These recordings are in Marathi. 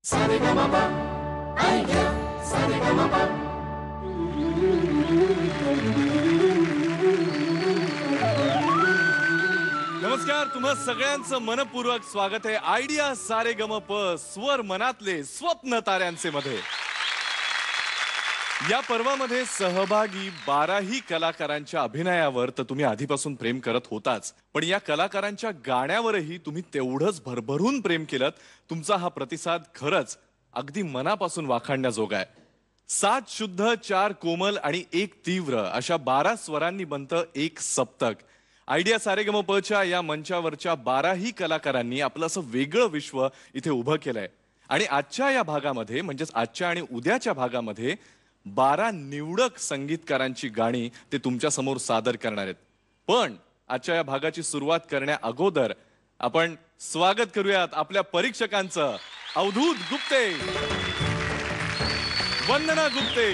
Saregama, idea, Saregama. नमस्कार, तुम्हा सगळ्यांचं मनपूर्वक स्वागत आहे आयडिया सारेगमप स्वर मनातले स्वप्न ताऱ्यांचे मध्ये। या पर्वामध्ये सहभागी 12ही कलाकारांच्या अभिनयावर तर तुम्ही आधीपासून प्रेम करत होताच, पण या कलाकारांच्या गाण्यावरही तुम्ही तेवढंच भरभरून प्रेम केलं। तुमचा हा प्रतिसाद खरंच अगदी मनापासून वाखाणण्याजोगा आहे। 7 शुद्ध, 4 कोमल आणि 1 तीव्र अशा 12 स्वरांनी बनतं एक सप्तक। आयडिया सारेगमपच्या या मंचावरच्या 12ही कलाकारांनी आपलं असं वेगळं विश्व इथे उभं केलंय आणि आजच्या या भागामध्ये म्हणजेच आजच्या आणि उद्याच्या भागामध्ये 12 निवडक संगीतकारांची गाणी ते तुमच्या समोर सादर करणार आहेत। पण आजच्या या भागाची सुरुवात करण्या अगोदर आपण स्वागत करूयात आपल्या परीक्षकांचं। अवधूत गुप्ते, वंदना गुप्ते।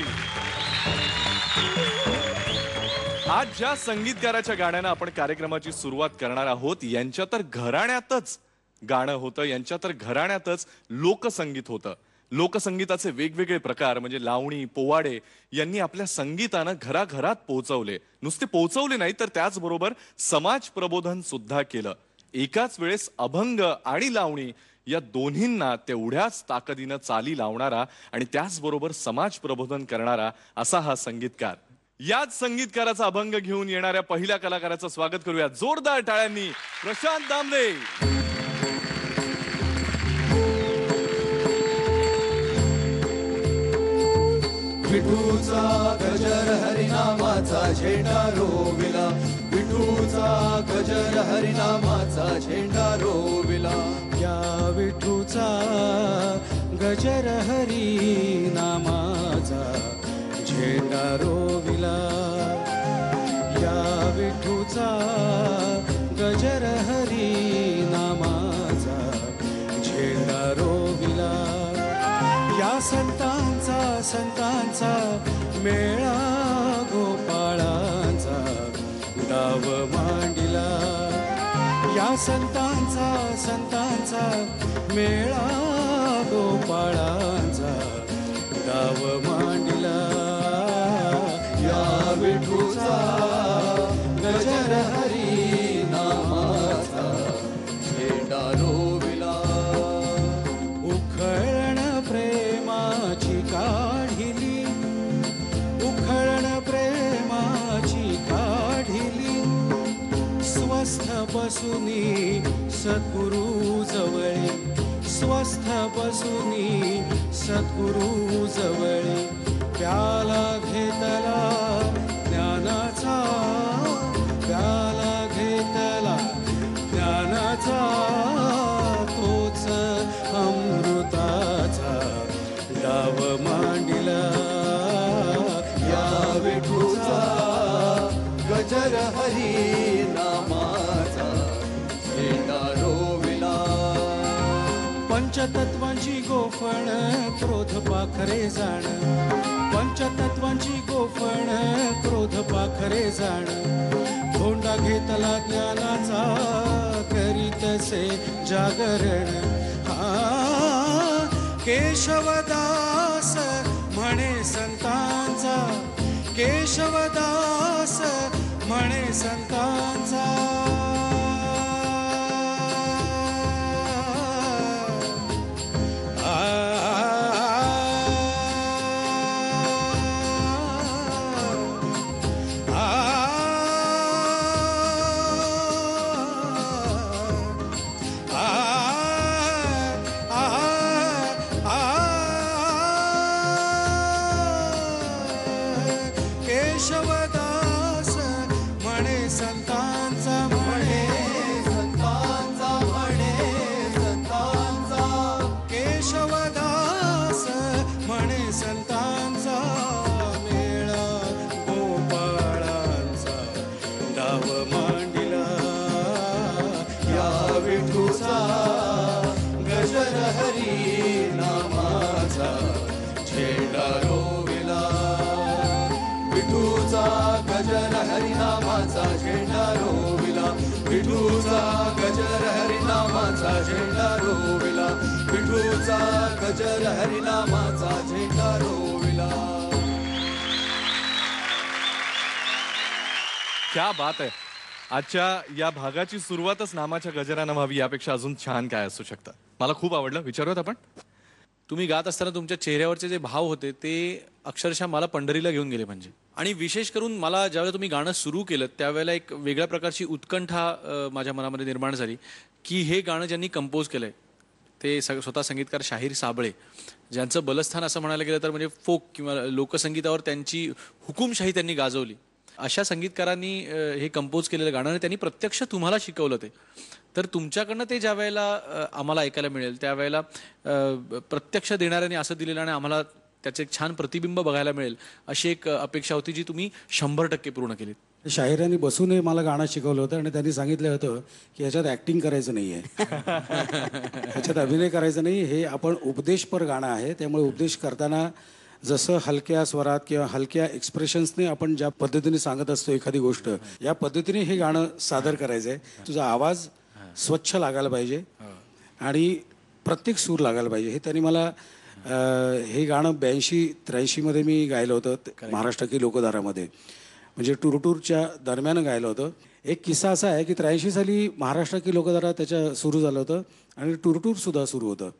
आज ज्या संगीतकाराच्या गाण्यानं आपण कार्यक्रमाची सुरुवात करणार आहोत यांच्या तर घराण्यातच गाणं होतं, यांच्या तर घराण्यातच लोकसंगीत होतं। लोकसंगीताचे वेगवेगळे प्रकार म्हणजे लावणी, पोवाडे यांनी आपल्या संगीतानं घराघरात पोहोचवले। नुसते पोहोचवले नाही तर त्याचबरोबर समाज प्रबोधन सुद्धा केलं। एकाच वेळेस अभंग आणि लावणी या दोन्हींना तेवढ्याच ताकदीनं चाली लावणारा आणि त्याचबरोबर समाज प्रबोधन करणारा असा हा संगीतकार। याच संगीतकाराचा अभंग घेऊन येणाऱ्या पहिल्या कलाकाराचं स्वागत करूया जोरदार टाळ्यांनी। प्रशांत दामले। विठूचा गजर हरिनामाचा झेंडा रोविला, विठूचा गजर हरिनामाचा झेंडा रोविला। या विठूचा गजर हरिनामाचा झेंडा रोविला, या विठूचा गजर हरिनामाचा झेंडा रोविला। या संतांचा मेळा गोपाळांचा डाव मांडिला, या संतांचा मेळा गोपाळांचा डाव मांडिला। या विठूचा गजर हरिनामाचा झेंडा रोविला। उखळण प्रेमाची काढिली, उखळण प्रेमाची काढिली, स्वस्थ बसुनी सद्गुरु जवळे, स्वस्थ बसुनी सद्गुरु जवळे। प्याला घेतला ज्ञानाचा, प्याला घेतला ज्ञानाचा, तोच अमृताचा डाव मांडिला। या विठूचा गजर हरिनामाचा झेंडा रोविला। पंचतत्वांची गोफण क्रोध पाखरे जाण, पंचतत्वांची गोफण क्रोध पाखरे जाण। धोंडा घेतला ज्ञानाचा करीतसे जागरण। केशवदास म्हणे संतांचा, केशवदास म्हणे संतांचा। केशवदास म्हणे संतांचा वेठूचा गजर हरिनामाचा झेंडा रोविला. क्या बात आहे. आजच्या या भागाची सुरुवातच नामाच्या गजरानं व्हावी, यापेक्षा अजून छान काय असू शकतं. मला खूप आवडलं. विचारूयात आपण. तुम्ही गात असताना तुमच्या चेहऱ्यावरचे जे भाव होते ते अक्षरशः मला पंढरीला घेऊन गेले म्हणजे. आणि विशेष करून मला ज्यावेळेला तुम्ही गाणं सुरू केलं त्यावेळेला एक वेगळ्या प्रकारची उत्कंठा माझ्या मनामध्ये निर्माण झाली की हे गाणं ज्यांनी कंपोज केलंय ते स्वतः संगीतकार शाहीर साबळे, ज्यांचं बलस्थान असं म्हणायला गेलं तर म्हणजे फोक किंवा लोकसंगीतावर त्यांची हुकुमशाही त्यांनी गाजवली. अशा संगीतकारांनी हे कंपोज केलेलं गाणं आणि त्यांनी प्रत्यक्ष तुम्हाला शिकवलं ते. तर तुमच्याकडनं ते ज्या वेळेला आम्हाला ऐकायला मिळेल त्यावेळेला प्रत्यक्ष देणाऱ्यांनी असं दिलेलं आणि आम्हाला त्याचं एक छान प्रतिबिंब बघायला मिळेल अशी एक अपेक्षा होती जी तुम्ही 100% पूर्ण केलीत. शाहिरांनी बसून मला गाणं शिकवलं होतं आणि त्यांनी सांगितलं होतं की ह्याच्यात ॲक्टिंग करायचं नाही आहे, ह्याच्यात अभिनय करायचं नाही, हे आपण उपदेशपर गाणं आहे. त्यामुळे उपदेश करताना जसं हलक्या स्वरात किंवा हलक्या एक्सप्रेशन्सने आपण ज्या पद्धतीने सांगत असतो एखादी गोष्ट, या पद्धतीने हे गाणं सादर करायचं आहे. तुझा आवाज स्वच्छ लागायला पाहिजे आणि प्रत्येक सूर लागायला पाहिजे. हे त्यांनी मला हे गाणं 82-83 मध्ये मी गायलं होतं महाराष्ट्र की लोकधारामध्ये, म्हणजे टूरच्या दरम्यान गायलं होतं. एक किस्सा असा आहे की 83 साली महाराष्ट्र की लोकधारा त्याच्या सुरू झालं होतं आणि टूरसुद्धा सुरू होतं.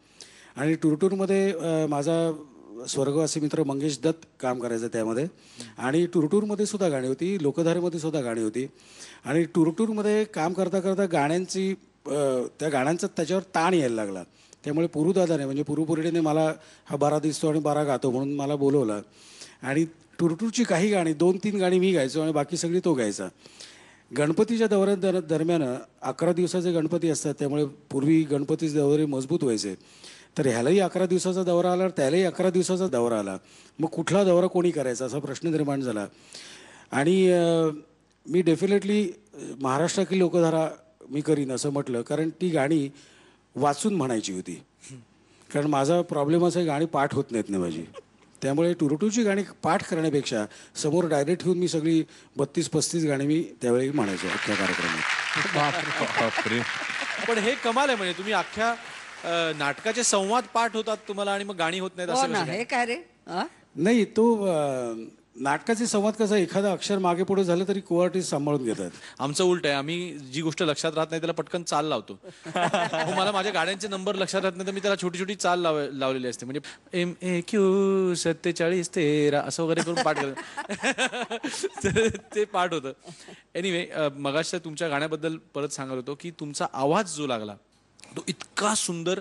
आणि टूरमध्ये माझा स्वर्गवासी मित्र मंगेश दत्त काम करायचं त्यामध्ये. आणि टूरमध्ये सुद्धा गाणी होती, लोकधारेमध्ये सुद्धा गाणी होती. आणि टूरमध्ये काम करता करता गाण्यांची त्या गाण्यांचा त्याच्यावर ताण यायला लागला. त्यामुळे पुरुदादाने म्हणजे पुरुपुरीने मला हा 12 दिसतो आणि 12 गातो म्हणून मला बोलवलं. आणि टूरची काही गाणी 2-3 गाणी मी गायचो आणि बाकी सगळी तो गायचा. गणपतीच्या दरम्यान 11 दिवसाचे गणपती असतात, त्यामुळे पूर्वी गणपतीचे दौरे मजबूत व्हायचे. तर ह्यालाही 11 दिवसाचा दौरा आला, त्यालाही 11 दिवसाचा दौरा आला. मग कुठला दौरा कोणी करायचा असा प्रश्न निर्माण झाला. आणि मी डेफिनेटली महाराष्ट्र की लोकधारा मी करीन असं म्हटलं, कारण ती गाणी वाचून म्हणायची होती. कारण माझा प्रॉब्लेम असा आहे, गाणी पाठ होत नाहीत ना माझी. त्यामुळे टूची गाणी पाठ करण्यापेक्षा समोर डायरेक्ट येऊन मी सगळी 32-35 गाणी मी त्यावेळी म्हणायचो अख्ख्या कार्यक्रमात. पण हे कमाल आहे म्हणजे तुम्ही अख्ख्या नाटकाचे संवाद पाठ होतात तुम्हाला आणि मग गाणी होत नाहीत असं कसं हे काय रे? नाही, तो नाटकाचे संवाद कसा, एखादा अक्षर मागे पुढे झालं तरी को-आर्टिस्ट सांभाळून घेतात. आमचं उलट आहे. आम्ही जी गोष्ट लक्षात राहत नाही त्याला पटकन चाल लावतो. मला माझ्या गाड्यांचे नंबर लक्षात राहत नाही तर मी त्याला छोटी छोटी चाल लावलेली असते. म्हणजे MAQ 4713 असं वगैरे करून पाठ करत ते पाठ होतं. एनिवे, मगाशी तुमच्या गाण्याबद्दल परत सांगत होतो की तुमचा आवाज जो लागला तो इतका सुंदर,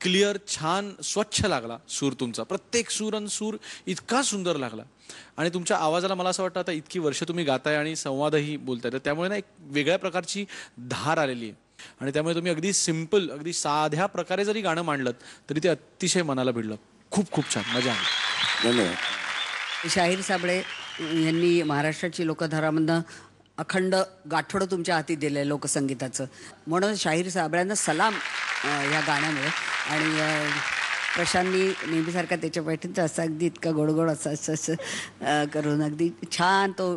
क्लिअर, छान, स्वच्छ लागला. सूर तुमचा प्रत्येक सूर आणि सूर इतका सुंदर लागला. आणि तुमच्या आवाजाला मला असं वाटतं आता इतकी वर्ष तुम्ही गाताय आणि संवादही बोलताय, तर त्यामुळे ना एक वेगळ्या प्रकारची धार आलेली आहे. आणि त्यामुळे तुम्ही अगदी सिम्पल, अगदी साध्या प्रकारे जरी गाणं मांडलं तरी ते अतिशय मनाला भिडलं. खूप खूप छान, मजा आली. धन्यवाद. शाहीर साबळे यांनी महाराष्ट्राची लोकधारामधनं अखंड गाठोडं तुमच्या हाती दिलं आहे लोकसंगीताचं. म्हणून शाहीर साबळ्यांना सलाम या गाण्यामुळे. आणि प्रशांतनी नेहमीसारखा त्याच्या पाठींचा असा अगदी इतका गोडगोड असं करून अगदी छान तो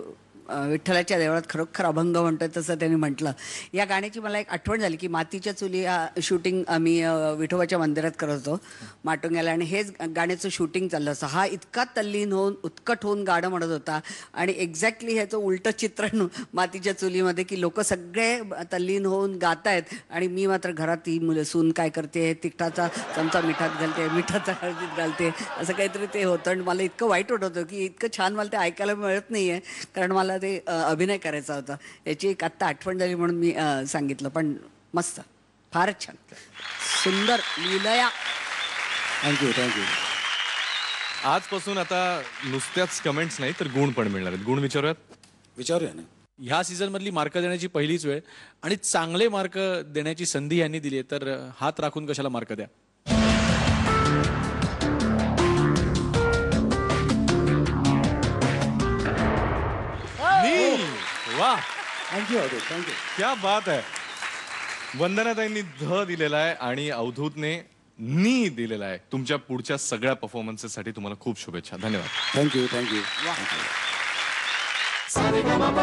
विठ्ठलाच्या देवळात खरोखर अभंग म्हणतोय तसं त्यांनी म्हटलं. या गाण्याची मला एक आठवण झाली की मातीच्या चुली शूटिंग आम्ही विठोबाच्या मंदिरात करत होतो माटुंग्याला, आणि हेच गाण्याचं शूटिंग चाललं असं. हा इतका तल्लीन होऊन उत्कट होऊन गाणं म्हणत होता आणि एक्झॅक्टली ह्याचं उलटं चित्रण मातीच्या चुलीमध्ये की लोक सगळे तल्लीन होऊन गातायत आणि मी मात्र घरात ती मुलं सून काय करते, तिखटाचा चमचा मिठात घालते, मिठाचा हळदीत घालते, असं काहीतरी ते होतं. आणि मला इतकं वाईट वाटत होतं की इतकं छान मला ते ऐकायला मिळत नाही आहे, कारण मला ते अभिनय करायचा होता. याची एक आत्ता आठवण झाली म्हणून मी सांगितलं. पण मस्त, फारच छान, सुंदर लीलया. थँक्यू. आजपासून आता नुसत्याच कमेंट्स नाही तर गुण पण मिळणार आहेत. गुण विचारूया ना. ह्या सीझन मधली मार्क देण्याची पहिलीच वेळ आणि चांगले मार्क देण्याची संधी यांनी दिली आहे, तर हात राखून कशाला मार्क द्या. वाह, थँक्यू. क्या बात आहे. वंदनाताईंनी ध दिलेला आहे आणि अवधूतने नी दिलेला आहे. तुमच्या पुढच्या सगळ्या परफॉर्मन्सेससाठी तुम्हाला खूप शुभेच्छा. धन्यवाद. थँक्यू. सारेगमप